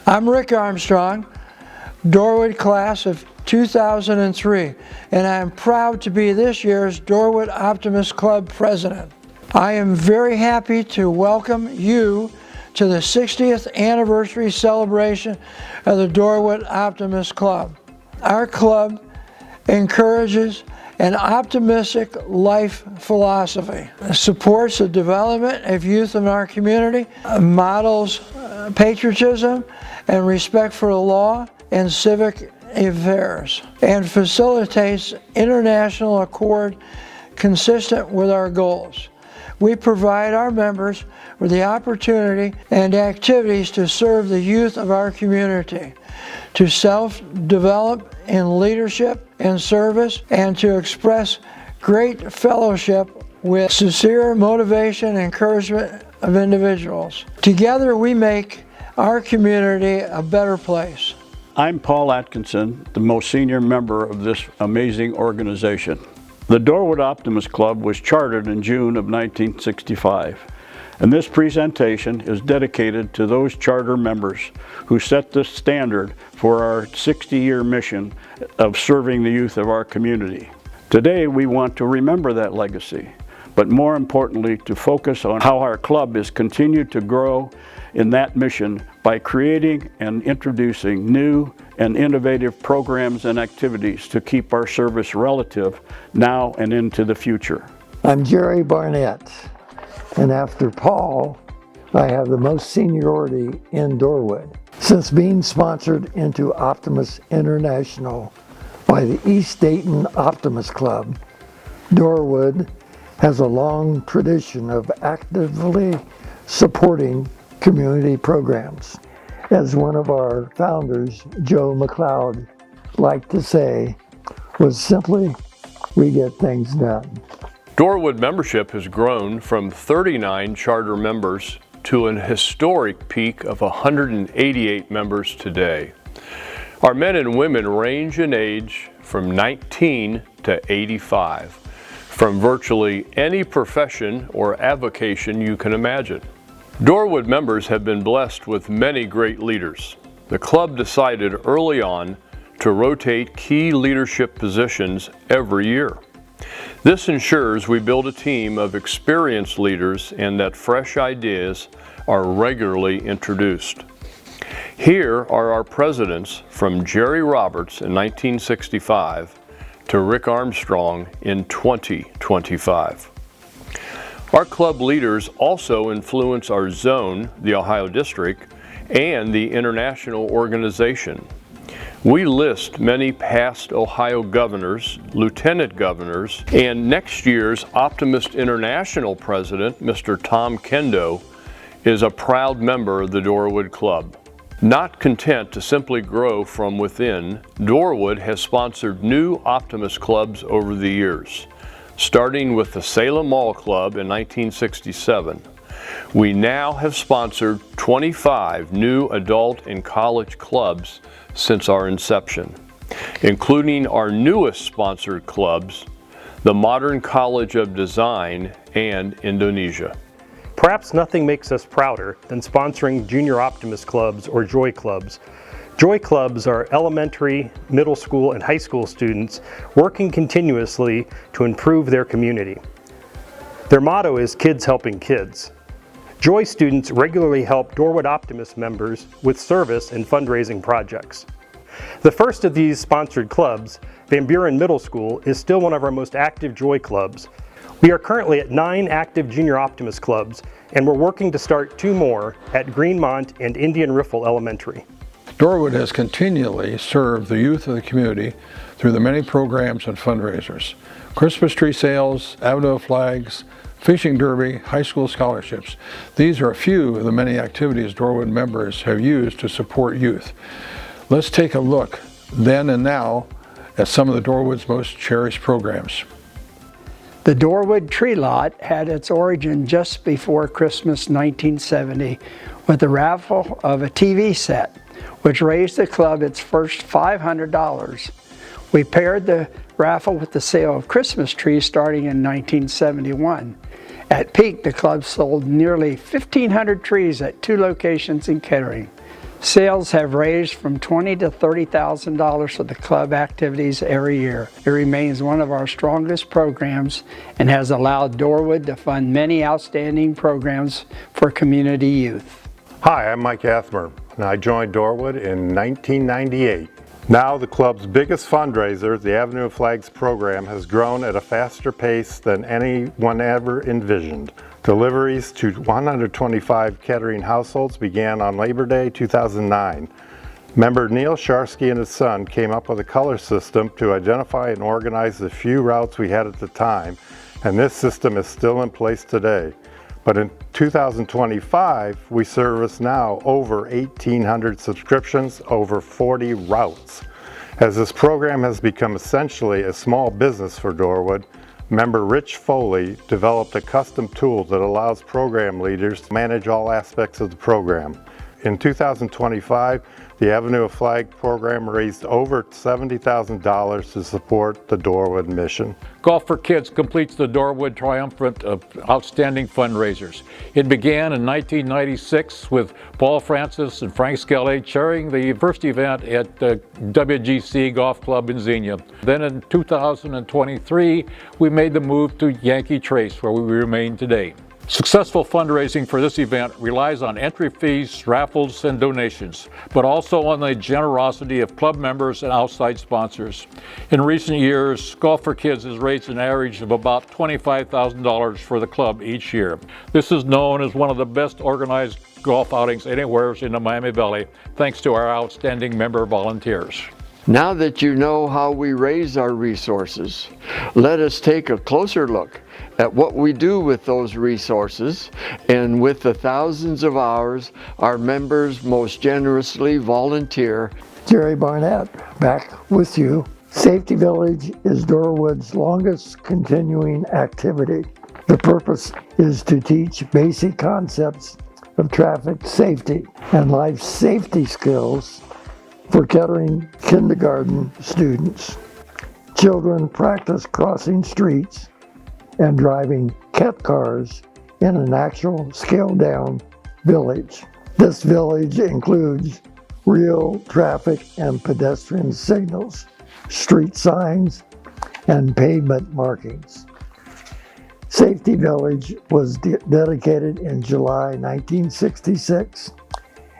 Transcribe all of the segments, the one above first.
I'm Rick Armstrong, Dor-Wood class of 2003, and I am proud to be this year's Dor-Wood Optimist Club president. I am very happy to welcome you to the 60th anniversary celebration of the Dor-Wood Optimist Club. Our club encourages an optimistic life philosophy, supports the development of youth in our community, models patriotism and respect for the law and civic affairs, and facilitates international accord consistent with our goals. We provide our members with the opportunity and activities to serve the youth of our community, to self-develop in leadership and service, and to express great fellowship with sincere motivation and encouragement of individuals. Together we make our community a better place. I'm Paul Atkinson, the most senior member of this amazing organization. The Dor-Wood Optimist Club was chartered in June of 1965, and this presentation is dedicated to those charter members who set the standard for our 60-year mission of serving the youth of our community. Today we want to remember that legacy, but more importantly to focus on how our club has continued to grow in that mission by creating and introducing new and innovative programs and activities to keep our service relative now and into the future. I'm Jerry Barnett, and after Paul, I have the most seniority in Dor-Wood. Since being sponsored into Optimist International by the East Dayton Optimist Club, Dor-Wood has a long tradition of actively supporting community programs. As one of our founders, Joe McLeod, liked to say, was simply, we get things done. Dor-Wood membership has grown from 39 charter members to an historic peak of 188 members today. Our men and women range in age from 19 to 85, from virtually any profession or avocation you can imagine. Dor-Wood members have been blessed with many great leaders. The club decided early on to rotate key leadership positions every year. This ensures we build a team of experienced leaders and that fresh ideas are regularly introduced. Here are our presidents from Jerry Roberts in 1965 to Rick Armstrong in 2025. Our club leaders also influence our zone, the Ohio District, and the international organization. We list many past Ohio governors, lieutenant governors, and next year's Optimist International president, Mr. Tom Kendo, is a proud member of the Dor-Wood Club. Not content to simply grow from within, Dor-Wood has sponsored new Optimist clubs over the years. Starting with the Salem Mall Club in 1967. We now have sponsored 25 new adult and college clubs since our inception, including our newest sponsored clubs, the Modern College of Design and Indonesia. Perhaps nothing makes us prouder than sponsoring junior optimist clubs or joy clubs. Joy clubs are elementary, middle school, and high school students working continuously to improve their community. Their motto is Kids Helping Kids. Joy students regularly help Dor-Wood Optimist members with service and fundraising projects. The first of these sponsored clubs, Van Buren Middle School, is still one of our most active Joy clubs. We are currently at 9 active junior optimist clubs, and we're working to start 2 more at Greenmont and Indian Riffle Elementary. Dor-Wood has continually served the youth of the community through the many programs and fundraisers. Christmas tree sales, Avenue flags, fishing derby, high school scholarships. These are a few of the many activities Dor-Wood members have used to support youth. Let's take a look then and now at some of the Dor-Wood's most cherished programs. The Dor-Wood Tree Lot had its origin just before Christmas 1970 with the raffle of a TV set, which raised the club its first $500. We paired the raffle with the sale of Christmas trees starting in 1971. At peak, the club sold nearly 1,500 trees at 2 locations in Kettering. Sales have raised from $20,000 to $30,000 for the club activities every year. It remains one of our strongest programs and has allowed Dor-Wood to fund many outstanding programs for community youth. Hi, I'm Mike Athmer, and I joined Dor-Wood in 1998. Now the club's biggest fundraiser, the Avenue of Flags program, has grown at a faster pace than anyone ever envisioned. Deliveries to 125 Kettering households began on Labor Day 2009. Member Neil Sharsky and his son came up with a color system to identify and organize the few routes we had at the time, and this system is still in place today. But in 2025, we service now over 1,800 subscriptions, over 40 routes. As this program has become essentially a small business for Dor-Wood, member Rich Foley developed a custom tool that allows program leaders to manage all aspects of the program. In 2025, the Avenue of Flag program raised over $70,000 to support the Dor-Wood mission. Golf for Kids completes the Dor-Wood triumvirate of outstanding fundraisers. It began in 1996 with Paul Francis and Frank Skelly chairing the first event at the WGC Golf Club in Xenia. Then in 2023, we made the move to Yankee Trace, where we remain today. Successful fundraising for this event relies on entry fees, raffles, and donations, but also on the generosity of club members and outside sponsors. In recent years, Golf for Kids has raised an average of about $25,000 for the club each year. This is known as one of the best organized golf outings anywhere in the Miami Valley, thanks to our outstanding member volunteers. Now that you know how we raise our resources, let us take a closer look at what we do with those resources and with the thousands of hours our members most generously volunteer. Jerry Barnett, back with you. Safety Village is Dor-Wood's longest continuing activity. The purpose is to teach basic concepts of traffic safety and life safety skills for Kettering kindergarten students. Children practice crossing streets and driving cat cars in an actual scaled-down village. This village includes real traffic and pedestrian signals, street signs, and pavement markings. Safety Village was dedicated in July 1966,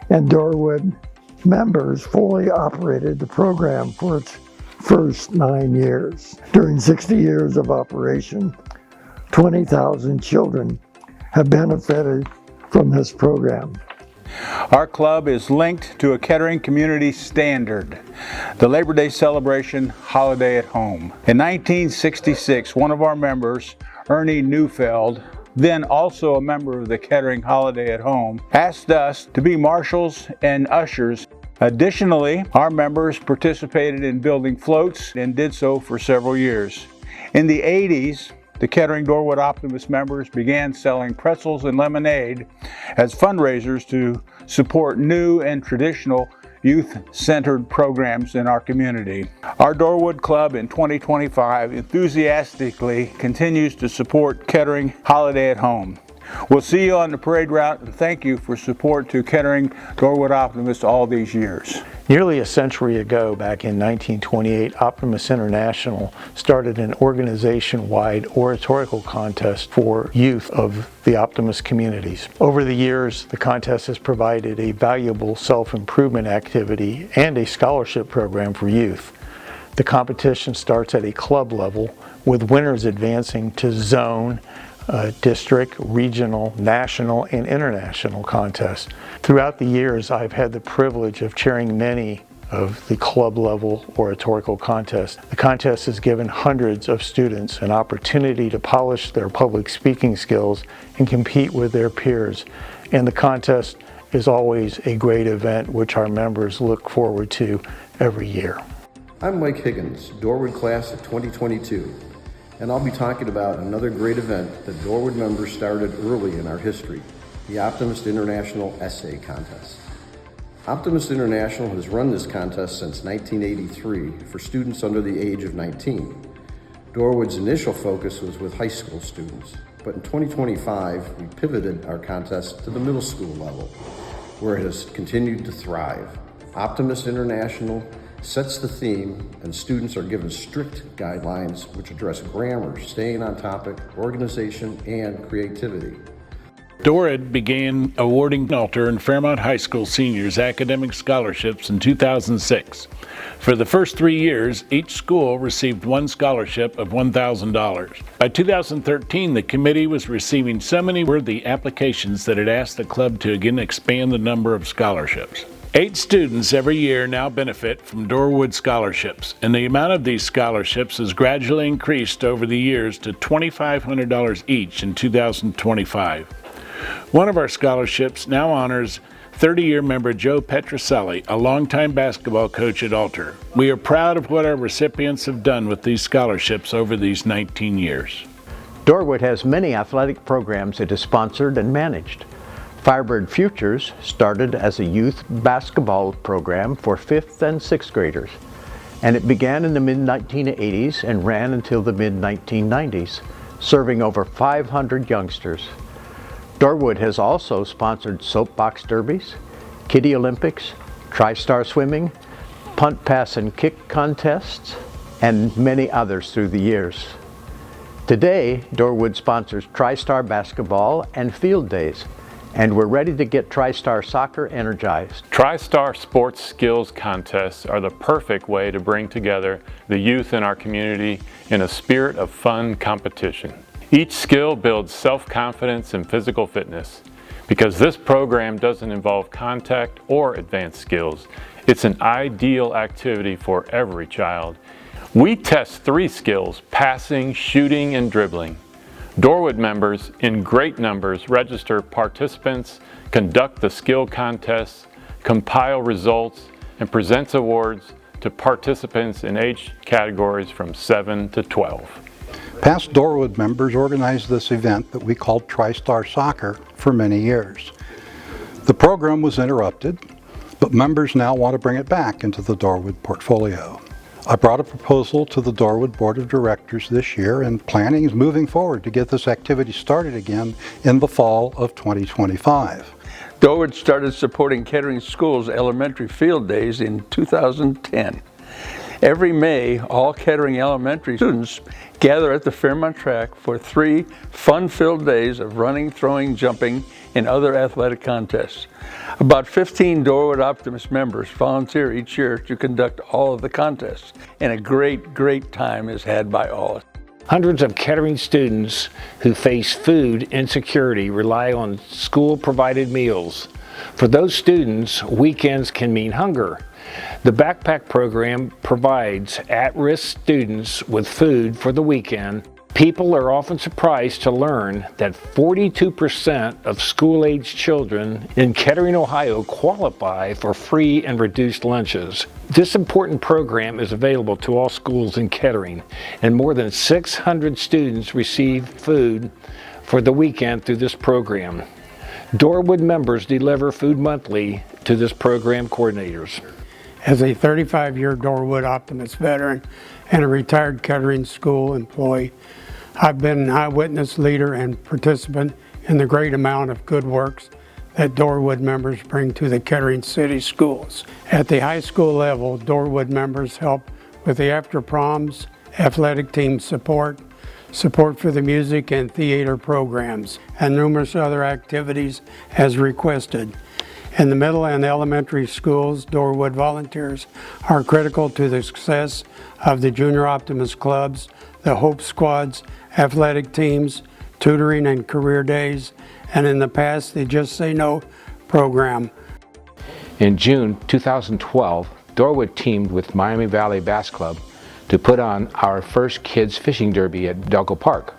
and Dor-Wood members fully operated the program for its first 9 years. During 60 years of operation, 20,000 children have benefited from this program. Our club is linked to a Kettering community standard, the Labor Day celebration Holiday at Home. In 1966, one of our members, Ernie Neufeld, then also a member of the Kettering Holiday at Home, asked us to be marshals and ushers. Additionally, our members participated in building floats and did so for several years. In the 80s, the Kettering Dor-Wood Optimist members began selling pretzels and lemonade as fundraisers to support new and traditional youth-centered programs in our community. Our Dor-Wood Club in 2025 enthusiastically continues to support Kettering Holiday at Home. We'll see you on the parade route, and thank you for support to Kettering Dor-Wood Optimist all these years. Nearly a century ago, back in 1928, Optimist International started an organization-wide oratorical contest for youth of the Optimist communities. Over the years, the contest has provided a valuable self-improvement activity and a scholarship program for youth. The competition starts at a club level, with winners advancing to zone, district, regional, national, and international contests. Throughout the years, I've had the privilege of chairing many of the club level oratorical contests. The contest has given hundreds of students an opportunity to polish their public speaking skills and compete with their peers. And the contest is always a great event which our members look forward to every year. I'm Mike Higgins, Dor-Wood class of 2022. And I'll be talking about another great event that Dor-Wood members started early in our history, the Optimist International Essay Contest. Optimist International has run this contest since 1983 for students under the age of 19. Dor-Wood's initial focus was with high school students, but in 2025, we pivoted our contest to the middle school level. where it has continued to thrive. Optimist International sets the theme, and students are given strict guidelines which address grammar, staying on topic, organization, and creativity. Dor-Wood began awarding Alter and Fairmont High School seniors academic scholarships in 2006. For the first 3 years, each school received one scholarship of $1,000. By 2013, the committee was receiving so many worthy applications that it asked the club to again expand the number of scholarships. 8 students every year now benefit from Dor-Wood scholarships, and the amount of these scholarships has gradually increased over the years to $2,500 each in 2025. One of our scholarships now honors 30-year member Joe Petroselli, a longtime basketball coach at Alter. We are proud of what our recipients have done with these scholarships over these 19 years. Dor-Wood has many athletic programs it has sponsored and managed. Firebird Futures started as a youth basketball program for 5th and 6th graders, and it began in the mid-1980s and ran until the mid-1990s, serving over 500 youngsters. Dor-Wood has also sponsored soapbox derbies, kiddie Olympics, tri-star swimming, punt, pass, and kick contests, and many others through the years. Today, Dor-Wood sponsors tri-star basketball and field days, and we're ready to get tri-star soccer energized. Tri-Star Sports Skills Contests are the perfect way to bring together the youth in our community in a spirit of fun competition. Each skill builds self-confidence and physical fitness. Because this program doesn't involve contact or advanced skills, it's an ideal activity for every child. We test 3 skills: passing, shooting, and dribbling. Dor-Wood members in great numbers register participants, conduct the skill contests, compile results, and presents awards to participants in age categories from 7 to 12. Past Dor-Wood members organized this event that we called Tri-Star Soccer for many years. The program was interrupted, but members now want to bring it back into the Dor-Wood portfolio. I brought a proposal to the Dor-Wood Board of Directors this year, and planning is moving forward to get this activity started again in the fall of 2025. Dor-Wood started supporting Kettering School's elementary field days in 2010. Every May, all Kettering elementary students gather at the Fairmont track for 3 fun-filled days of running, throwing, jumping, and other athletic contests. About 15 Dor-Wood Optimist members volunteer each year to conduct all of the contests, and a great time is had by all. Hundreds of Kettering students who face food insecurity rely on school-provided meals. For those students, weekends can mean hunger. The backpack program provides at-risk students with food for the weekend. People are often surprised to learn that 42% of school-aged children in Kettering, Ohio qualify for free and reduced lunches. This important program is available to all schools in Kettering, and more than 600 students receive food for the weekend through this program. Dor-Wood members deliver food monthly to this program coordinators. As a 35-year Dor-Wood Optimist veteran and a retired Kettering school employee, I've been an eyewitness, leader, and participant in the great amount of good works that Dor-Wood members bring to the Kettering City schools. At the high school level, Dor-Wood members help with the after-proms, athletic team support for the music and theater programs, and numerous other activities as requested. In the middle and elementary schools, Dor-Wood volunteers are critical to the success of the Junior Optimist clubs, the Hope Squads, athletic teams, tutoring and career days, and in the past, the Just Say No program. In June 2012, Dor-Wood teamed with Miami Valley Bass Club to put on our first kids fishing derby at Delco Park.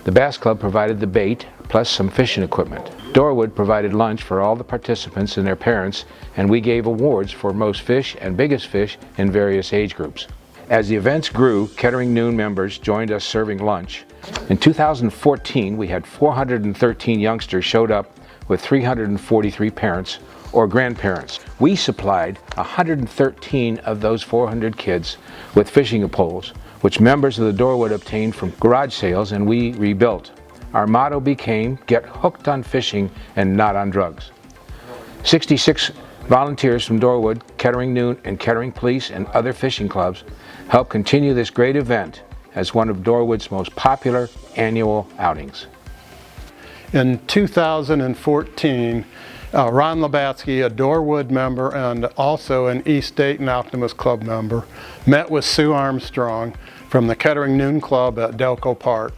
The Bass Club provided the bait plus some fishing equipment. Dor-Wood provided lunch for all the participants and their parents, and we gave awards for most fish and biggest fish in various age groups. As the events grew, Kettering Noon members joined us serving lunch. In 2014, we had 413 youngsters showed up with 343 parents or grandparents. We supplied 113 of those 400 kids with fishing poles, which members of the Dor-Wood obtained from garage sales, and we rebuilt. Our motto became, get hooked on fishing and not on drugs. 66 volunteers from Dor-Wood, Kettering Noon, and Kettering Police and other fishing clubs help continue this great event as one of Dor-Wood's most popular annual outings. In 2014, Ron Labatsky, a Dor-Wood member and also an East Dayton Optimist Club member, met with Sue Armstrong from the Kettering Noon Club at Delco Park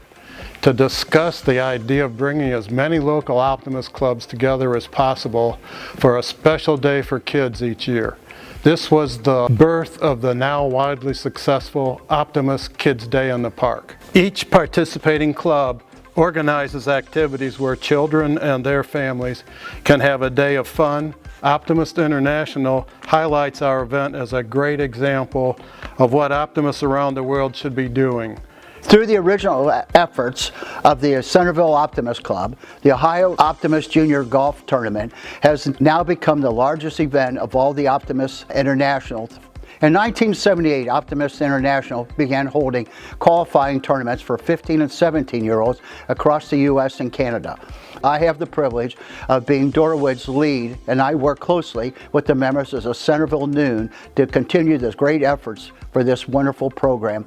to discuss the idea of bringing as many local Optimist clubs together as possible for a special day for kids each year. This was the birth of the now widely successful Optimist Kids Day in the Park. Each participating club organizes activities where children and their families can have a day of fun. Optimist International highlights our event as a great example of what optimists around the world should be doing. Through the original efforts of the Centerville Optimist Club, the Ohio Optimist Junior Golf Tournament has now become the largest event of all the Optimists International. In 1978, Optimist International began holding qualifying tournaments for 15 and 17-year-olds across the U.S. and Canada. I have the privilege of being Dor-Wood's lead, and I work closely with the members of the Centerville Noon to continue these great efforts for this wonderful program.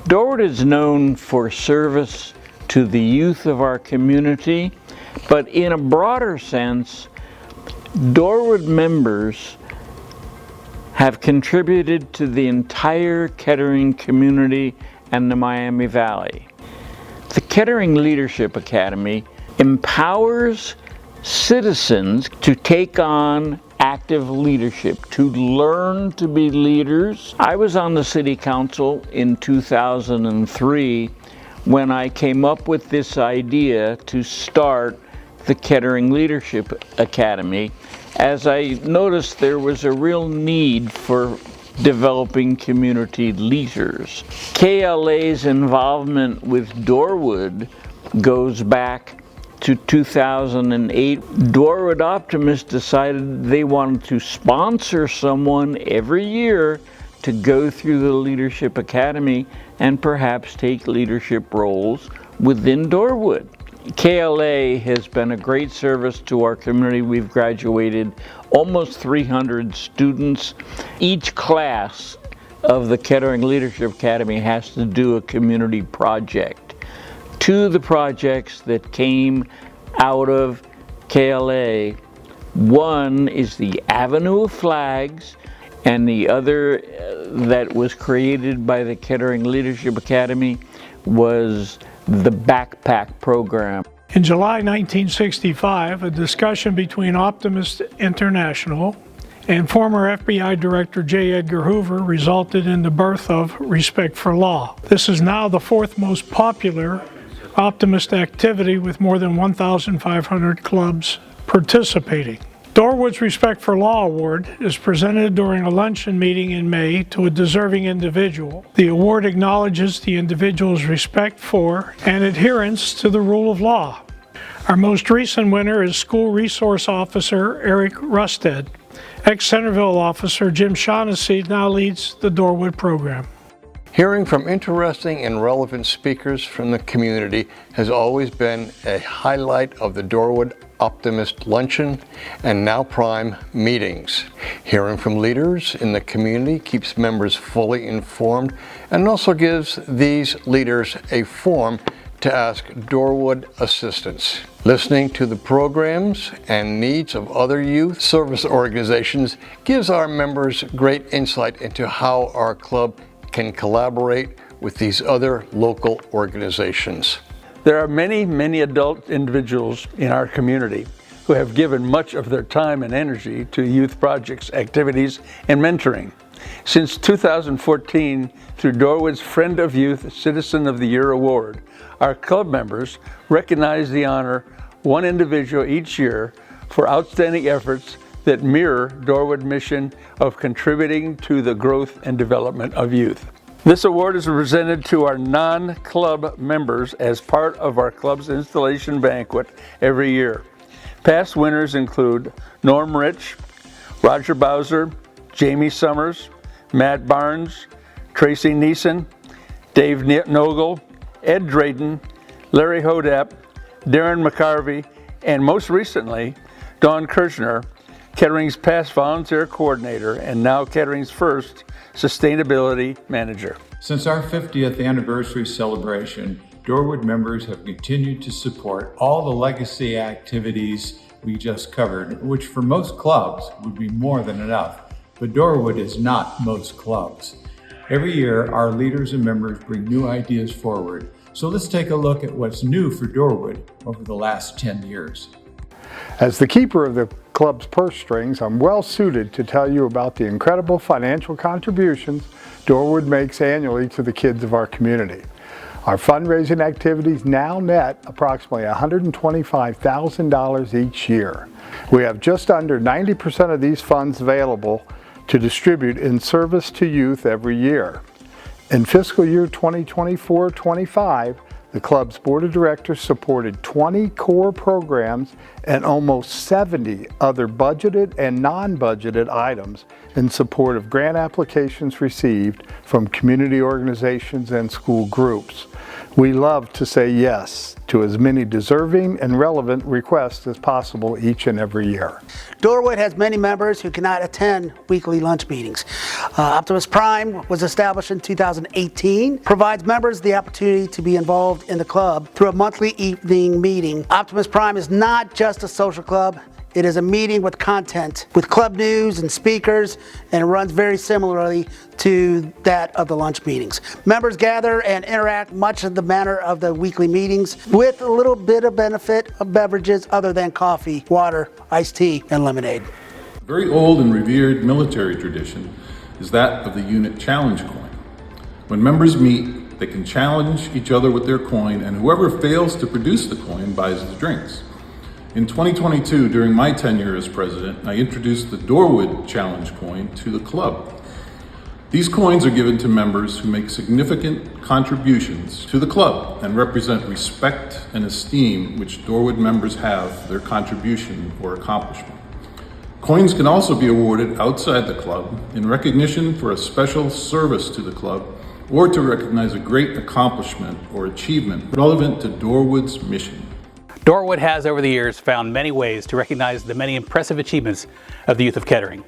Dor-Wood is known for service to the youth of our community, but in a broader sense, Dor-Wood members have contributed to the entire Kettering community and the Miami Valley. The Kettering Leadership Academy empowers citizens to take on active leadership, to learn to be leaders. I was on the City Council in 2003 when I came up with this idea to start the Kettering Leadership Academy, as I noticed there was a real need for developing community leaders. KLA's involvement with Dor-Wood goes back to 2008. Dor-Wood Optimist decided they wanted to sponsor someone every year to go through the Leadership Academy and perhaps take leadership roles within Dor-Wood. KLA has been a great service to our community. We've graduated almost 300 students. Each class of the Kettering Leadership Academy has to do a community project. Two of the projects that came out of KLA, one is the Avenue of Flags, and the other that was created by the Kettering Leadership Academy was the backpack program. In July 1965, a discussion between Optimist International and former FBI Director J. Edgar Hoover resulted in the birth of Respect for Law. This is now the fourth most popular Optimist activity with more than 1,500 clubs participating. Dor-Wood's Respect for Law Award is presented during a luncheon meeting in May to a deserving individual. The award acknowledges the individual's respect for and adherence to the rule of law. Our most recent winner is School Resource Officer Eric Rusted. Ex-Centerville officer Jim Shaughnessy now leads the Dor-Wood program. Hearing from interesting and relevant speakers from the community has always been a highlight of the Dor-Wood Optimist Luncheon and Now Prime meetings. Hearing from leaders in the community keeps members fully informed and also gives these leaders a forum to ask Dor-Wood assistance. Listening to the programs and needs of other youth service organizations gives our members great insight into how our club can collaborate with these other local organizations. There are many adult individuals in our community who have given much of their time and energy to youth projects, activities, and mentoring. Since 2014, through Dor-Wood's Friend of Youth Citizen of the Year Award, our club members recognize the honor one individual each year for outstanding efforts that mirror Dor-Wood's mission of contributing to the growth and development of youth. This award is presented to our non-club members as part of our club's installation banquet every year. Past winners include Norm Rich, Roger Bowser, Jamie Summers, Matt Barnes, Tracy Neeson, Dave Nogel, Ed Drayton, Larry Hodap, Darren McCarvey, and most recently, Dawn Kirchner, Kettering's past volunteer coordinator and now Kettering's first sustainability manager. Since our 50th anniversary celebration, Dor-Wood members have continued to support all the legacy activities we just covered, which for most clubs would be more than enough. But Dor-Wood is not most clubs. Every year, our leaders and members bring new ideas forward. So let's take a look at what's new for Dor-Wood over the last 10 years. As the keeper of the club's purse strings, I'm well suited to tell you about the incredible financial contributions Dor-Wood makes annually to the kids of our community. Our fundraising activities now net approximately $125,000 each year. We have just under 90% of these funds available to distribute in service to youth every year. In fiscal year 2024-25, the club's board of directors supported 20 core programs and almost 70 other budgeted and non-budgeted items in support of grant applications received from community organizations and school groups. We love to say yes to as many deserving and relevant requests as possible each and every year. Dor-Wood has many members who cannot attend weekly lunch meetings. Optimus Prime was established in 2018, provides members the opportunity to be involved in the club through a monthly evening meeting. Optimus Prime is not just a social club. It is a meeting with content, with club news and speakers, and it runs very similarly to that of the lunch meetings. Members gather and interact much in the manner of the weekly meetings with a little bit of benefit of beverages other than coffee, water, iced tea, and lemonade. A very old and revered military tradition is that of the unit challenge coin. When members meet, they can challenge each other with their coin, and whoever fails to produce the coin buys the drinks. In 2022, during my tenure as president, I introduced the Dor-Wood Challenge coin to the club. These coins are given to members who make significant contributions to the club and represent respect and esteem which Dor-Wood members have for their contribution or accomplishment. Coins can also be awarded outside the club in recognition for a special service to the club or to recognize a great accomplishment or achievement relevant to Dor-Wood's mission. Dor-Wood has over the years found many ways to recognize the many impressive achievements of the youth of Kettering.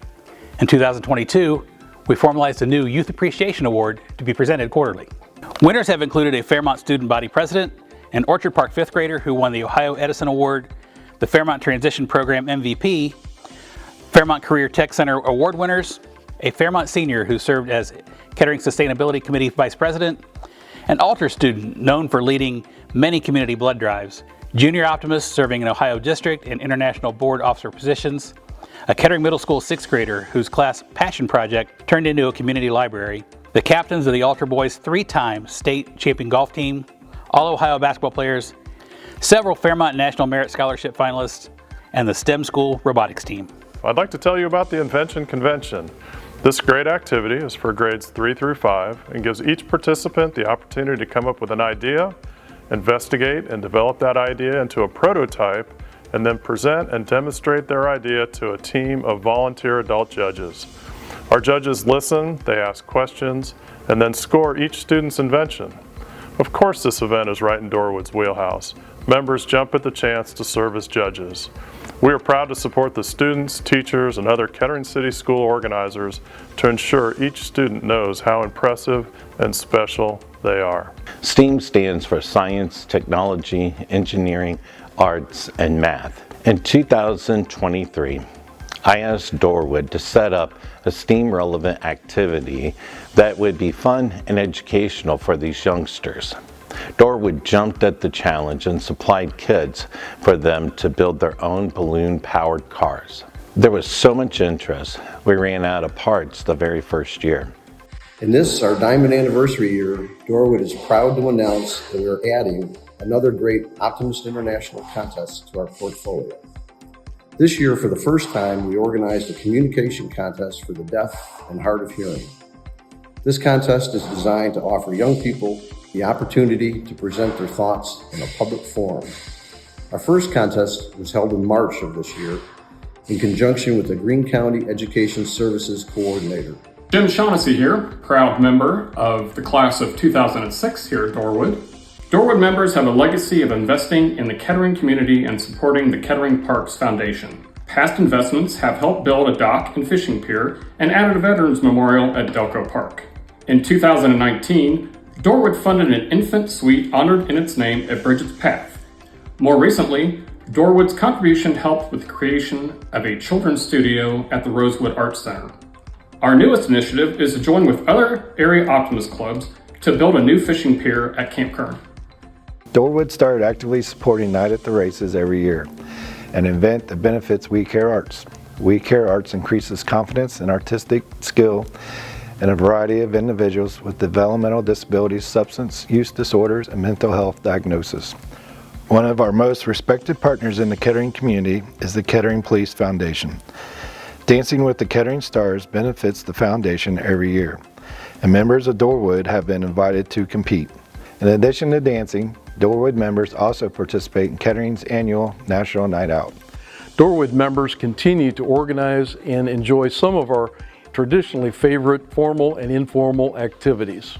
In 2022, we formalized a new Youth Appreciation Award to be presented quarterly. Winners have included a Fairmont student body president, an Orchard Park fifth grader who won the Ohio Edison Award, the Fairmont Transition Program MVP, Fairmont Career Tech Center Award winners, a Fairmont senior who served as Kettering Sustainability Committee Vice President, an Alter student known for leading many community blood drives, junior optimists serving in Ohio District and International Board Officer positions, a Kettering Middle School sixth grader whose class passion project turned into a community library, the captains of the Alter Boys' three-time state champion golf team, all Ohio basketball players, several Fairmont National Merit Scholarship finalists, and the STEM school robotics team. I'd like to tell you about the Invention Convention. This great activity is for grades 3 through 5 and gives each participant the opportunity to come up with an idea, investigate and develop that idea into a prototype, and then present and demonstrate their idea to a team of volunteer adult judges. Our judges listen, they ask questions, and then score each student's invention. Of course, this event is right in Dor-Wood's wheelhouse. Members jump at the chance to serve as judges. We are proud to support the students, teachers, and other Kettering City School organizers to ensure each student knows how impressive and special they are. STEAM stands for Science, Technology, Engineering, Arts, and Math. In 2023, I asked Dor-Wood to set up a STEAM-relevant activity that would be fun and educational for these youngsters. Dor-Wood jumped at the challenge and supplied kits for them to build their own balloon-powered cars. There was so much interest, we ran out of parts the very first year. In this, our Diamond Anniversary year, Dor-Wood is proud to announce that we are adding another great Optimist International contest to our portfolio. This year, for the first time, we organized a communication contest for the deaf and hard of hearing. This contest is designed to offer young people the opportunity to present their thoughts in a public forum. Our first contest was held in March of this year in conjunction with the Greene County Education Services Coordinator. Jim Shaughnessy here, proud member of the class of 2006 here at Dor-Wood. Dor-Wood members have a legacy of investing in the Kettering community and supporting the Kettering Parks Foundation. Past investments have helped build a dock and fishing pier and added a Veterans Memorial at Delco Park. In 2019, Dor-Wood funded an infant suite honored in its name at Bridget's Path. More recently, Dor-Wood's contribution helped with the creation of a children's studio at the Rosewood Arts Center. Our newest initiative is to join with other area Optimist clubs to build a new fishing pier at Camp Kern. Dor-Wood started actively supporting Night at the Races every year, an event that benefits We Care Arts. We Care Arts increases confidence and artistic skill in a variety of individuals with developmental disabilities, substance use disorders, and mental health diagnosis. One of our most respected partners in the Kettering community is the Kettering Police Foundation. Dancing with the Kettering Stars benefits the foundation every year, and members of Dor-Wood have been invited to compete. In addition to dancing, Dor-Wood members also participate in Kettering's annual National Night Out. Dor-Wood members continue to organize and enjoy some of our traditionally favorite formal and informal activities.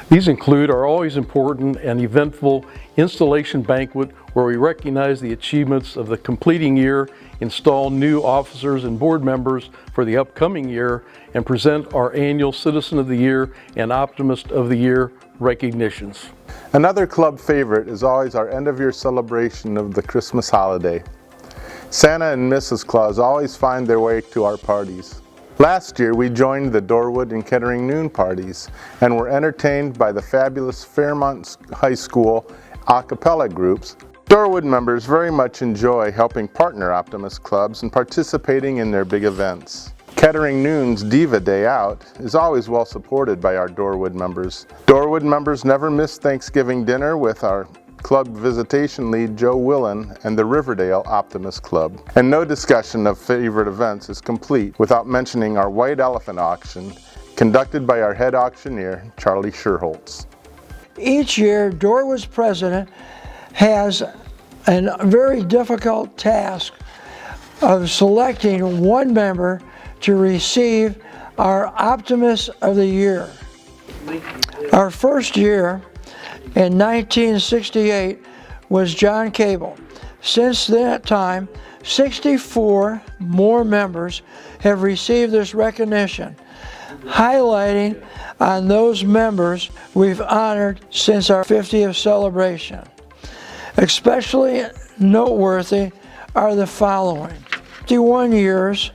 These include our always important and eventful installation banquet, where we recognize the achievements of the completing year, install new officers and board members for the upcoming year, and present our annual Citizen of the Year and Optimist of the Year recognitions. Another club favorite is always our end-of-year celebration of the Christmas holiday. Santa and Mrs. Claus always find their way to our parties. Last year we joined the Dor-Wood and Kettering noon parties and were entertained by the fabulous Fairmont High School a cappella groups. Dor-Wood members very much enjoy helping partner Optimist clubs and participating in their big events. Kettering Noon's Diva Day Out is always well supported by our Dor-Wood members. Dor-Wood members never miss Thanksgiving dinner with our club visitation lead Joe Willen and the Riverdale Optimist Club. And no discussion of favorite events is complete without mentioning our White Elephant auction conducted by our head auctioneer Charlie Scherholtz. Each year Dor-Wood's president has a very difficult task of selecting one member to receive our Optimist of the Year. Our first year in 1968 was John Cable. Since that time, 64 more members have received this recognition, highlighting on those members we've honored since our 50th celebration. Especially noteworthy are the following. 51 years,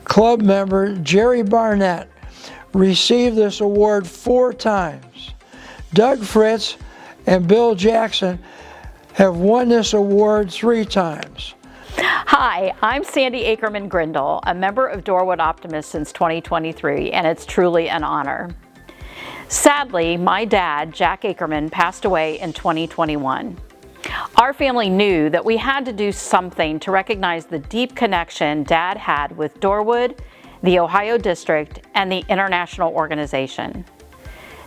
club member Jerry Barnett received this award 4 times. Doug Fritz and Bill Jackson have won this award 3 times. Hi, I'm Sandy Ackerman Grindle, a member of Dor-Wood Optimist since 2023, and it's truly an honor. Sadly, my dad, Jack Ackerman, passed away in 2021. Our family knew that we had to do something to recognize the deep connection Dad had with Dor-Wood, the Ohio District, and the international organization.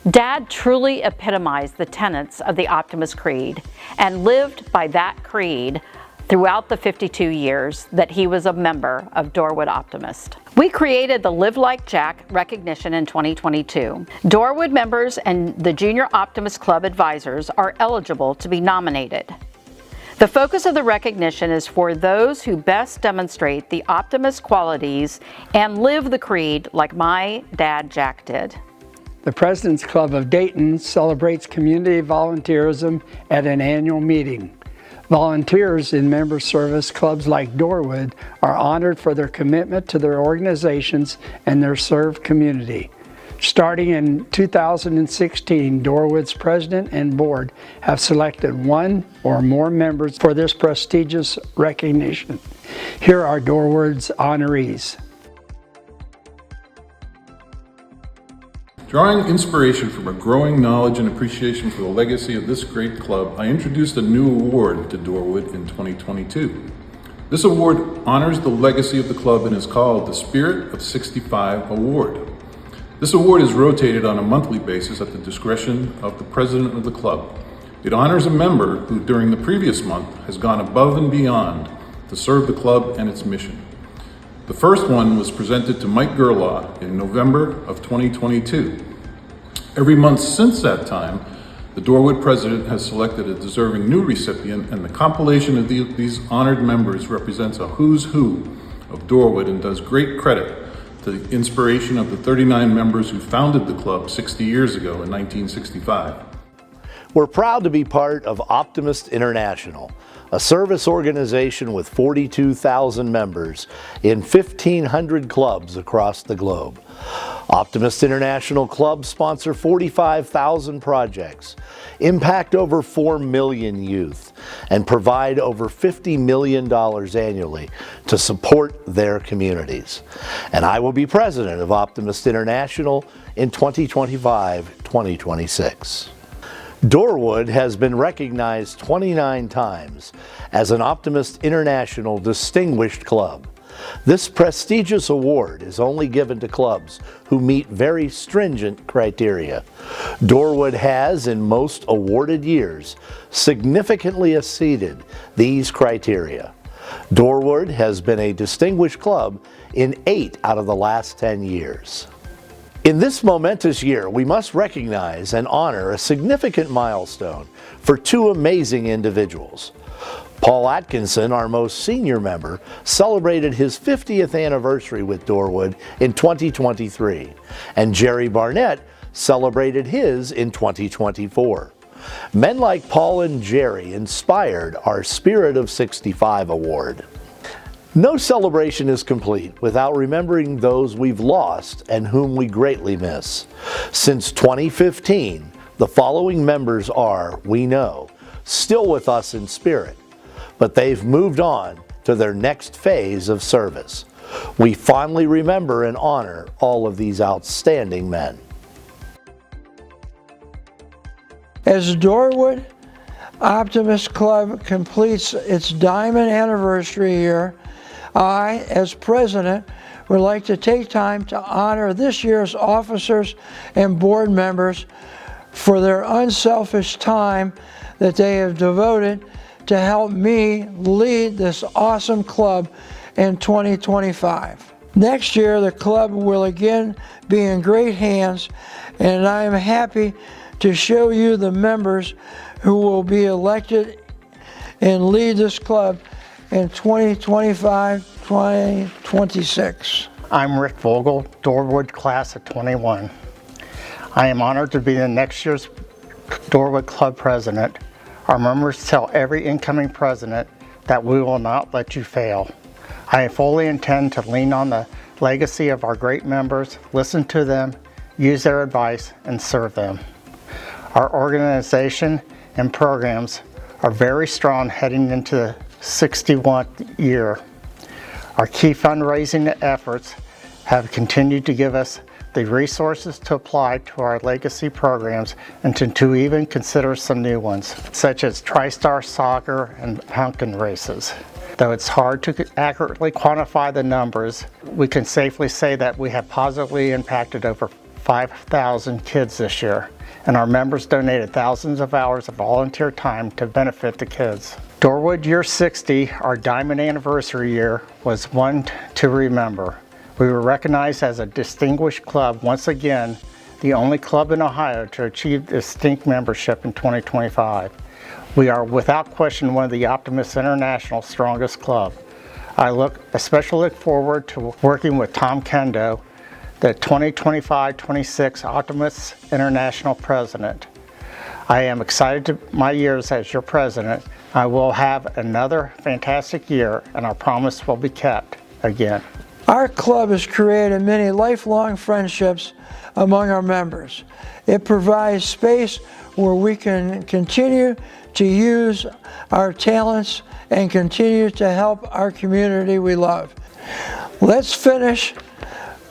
Dad truly epitomized the tenets of the Optimist Creed and lived by that creed throughout the 52 years that he was a member of Dor-Wood Optimist. We created the Live Like Jack recognition in 2022. Dor-Wood members and the Junior Optimist Club advisors are eligible to be nominated. The focus of the recognition is for those who best demonstrate the Optimist qualities and live the creed like my dad Jack did. The President's Club of Dayton celebrates community volunteerism at an annual meeting. Volunteers in member service clubs like Dor-Wood are honored for their commitment to their organizations and their served community. Starting in 2016, Dor-Wood's president and board have selected 1 or more members for this prestigious recognition. Here are Dor-Wood's honorees. Drawing inspiration from a growing knowledge and appreciation for the legacy of this great club, I introduced a new award to Dor-Wood in 2022. This award honors the legacy of the club and is called the Spirit of 65 Award. This award is rotated on a monthly basis at the discretion of the president of the club. It honors a member who during the previous month has gone above and beyond to serve the club and its mission. The first one was presented to Mike Gerlaw in November of 2022. Every month since that time, The Dor-Wood president has selected a deserving new recipient, and the compilation of these honored members represents a who's who of Dor-Wood and does great credit to the inspiration of the 39 members who founded the club 60 years ago in 1965. We're proud to be part of Optimist International, a service organization with 42,000 members in 1,500 clubs across the globe. Optimist International clubs sponsor 45,000 projects, impact over 4 million youth, and provide over $50 million annually to support their communities. And I will be president of Optimist International in 2025-2026. Dor-Wood has been recognized 29 times as an Optimist International Distinguished Club. This prestigious award is only given to clubs who meet very stringent criteria. Dor-Wood has, in most awarded years, significantly exceeded these criteria. Dor-Wood has been a distinguished club in 8 out of the last 10 years. In this momentous year, we must recognize and honor a significant milestone for 2 amazing individuals. Paul Atkinson, our most senior member, celebrated his 50th anniversary with Dor-Wood in 2023, and Jerry Barnett celebrated his in 2024. Men like Paul and Jerry inspired our Spirit of 65 award. No celebration is complete without remembering those we've lost and whom we greatly miss. Since 2015, the following members are, we know, still with us in spirit, but they've moved on to their next phase of service. We fondly remember and honor all of these outstanding men. As Dor-Wood Optimist Club completes its diamond anniversary year, I, as president, would like to take time to honor this year's officers and board members for their unselfish time that they have devoted to help me lead this awesome club in 2025. Next year, the club will again be in great hands, and I am happy to show you the members who will be elected and lead this club in 2025-2026. I'm Rick Vogel, Dor-Wood class of 21. I am honored to be the next year's Dor-Wood Club president. Our members tell every incoming president that we will not let you fail. I fully intend to lean on the legacy of our great members, listen to them, use their advice, and serve them. Our organization and programs are very strong heading into the 61st year. Our key fundraising efforts have continued to give us the resources to apply to our legacy programs and to even consider some new ones, such as TriStar Soccer and pumpkin races. Though it's hard to accurately quantify the numbers, we can safely say that we have positively impacted over 5,000 kids this year, and our members donated thousands of hours of volunteer time to benefit the kids. Dor-Wood Year 60, our diamond anniversary year, was one to remember. We were recognized as a distinguished club once again, the only club in Ohio to achieve distinct membership in 2025. We are without question one of the Optimist International's strongest club. I especially look forward to working with Tom Kendo, the 2025-26 Optimist International President. I am excited to my years as your president. I will have another fantastic year, and our promise will be kept again. Our club has created many lifelong friendships among our members. It provides space where we can continue to use our talents and continue to help our community we love. Let's finish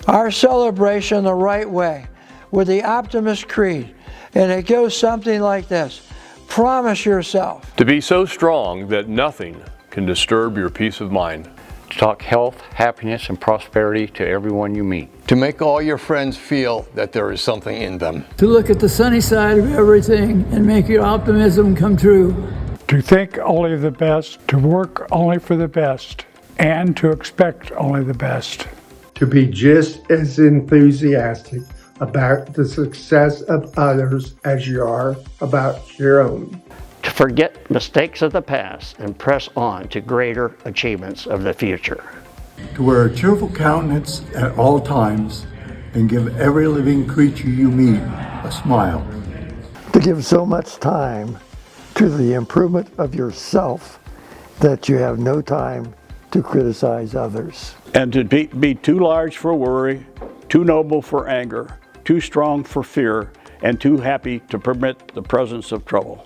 our celebration the right way with the Optimist Creed, and it goes something like this. Promise yourself to be so strong that nothing can disturb your peace of mind. To talk health, happiness, and prosperity to everyone you meet. To make all your friends feel that there is something in them. To look at the sunny side of everything and make your optimism come true. To think only the best, to work only for the best, and to expect only the best. To be just as enthusiastic about the success of others as you are about your own. To forget mistakes of the past and press on to greater achievements of the future. To wear a cheerful countenance at all times and give every living creature you meet a smile. To give so much time to the improvement of yourself that you have no time to criticize others. And to be too large for worry, too noble for anger, too strong for fear, and too happy to permit the presence of trouble.